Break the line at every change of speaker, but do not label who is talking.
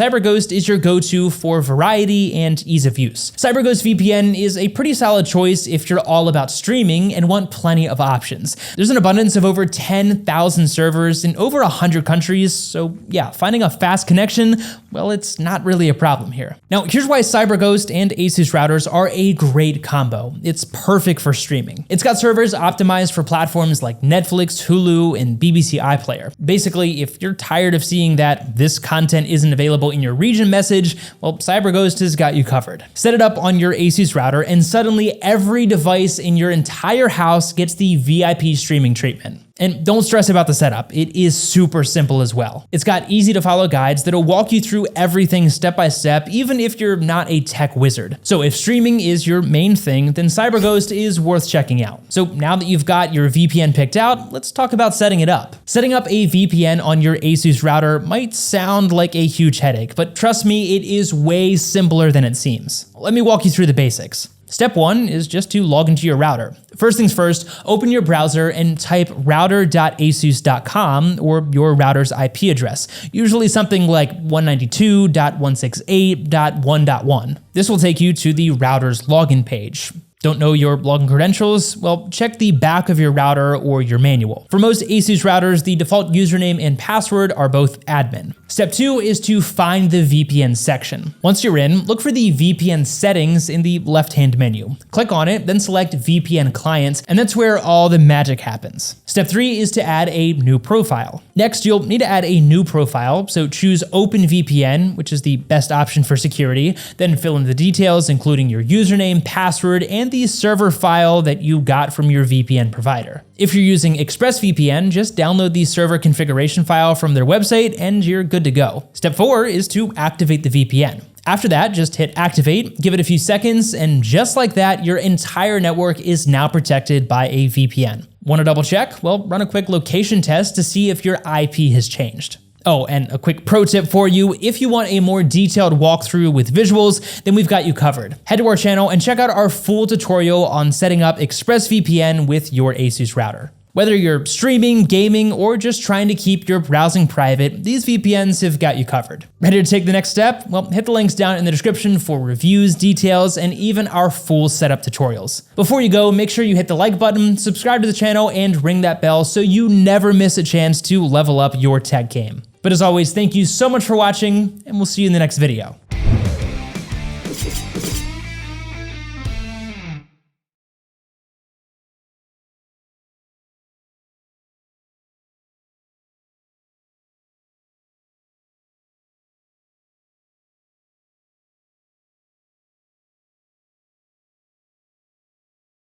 CyberGhost is your go-to for variety and ease of use. CyberGhost VPN is a pretty solid choice if you're all about streaming and want plenty of options. There's an abundance of over 10,000 servers in over 100 countries, so yeah, finding a fast connection, well, it's not really a problem here. Now, here's why CyberGhost and Asus routers are a great combo. It's perfect for streaming. It's got servers optimized for platforms like Netflix, Hulu, and BBC iPlayer. Basically, if you're tired of seeing that this content isn't available in your region message, well, CyberGhost has got you covered. Set it up on your Asus router and suddenly every device in your entire house gets the VIP streaming treatment. And don't stress about the setup, it is super simple as well. It's got easy to follow guides that'll walk you through everything step by step, even if you're not a tech wizard. So if streaming is your main thing, then CyberGhost is worth checking out. So now that you've got your VPN picked out, let's talk about setting it up. Setting up a VPN on your Asus router might sound like a huge headache, but trust me, it is way simpler than it seems. Let me walk you through the basics. Step 1 is just to log into your router. First things first, open your browser and type router.asus.com or your router's IP address, usually something like 192.168.1.1. This will take you to the router's login page. Don't know your login credentials? Well, check the back of your router or your manual. For most Asus routers, the default username and password are both admin. Step 2 is to find the VPN section. Once you're in, look for the VPN settings in the left-hand menu. Click on it, then select VPN clients, and that's where all the magic happens. Step 3 is to add a new profile. Next, you'll need to add a new profile, so choose OpenVPN, which is the best option for security, then fill in the details, including your username, password, and the server file that you got from your VPN provider. If you're using ExpressVPN, just download the server configuration file from their website and you're good to go. Step 4 is to activate the VPN. After that, just hit activate, give it a few seconds, and just like that, your entire network is now protected by a VPN. Want to double check? Well, run a quick location test to see if your IP has changed. Oh, and a quick pro tip for you, if you want a more detailed walkthrough with visuals, then we've got you covered. Head to our channel and check out our full tutorial on setting up ExpressVPN with your Asus router. Whether you're streaming, gaming, or just trying to keep your browsing private, these VPNs have got you covered. Ready to take the next step? Well, hit the links down in the description for reviews, details, and even our full setup tutorials. Before you go, make sure you hit the like button, subscribe to the channel, and ring that bell so you never miss a chance to level up your tech game. But as always, thank you so much for watching, and we'll see you in the next video.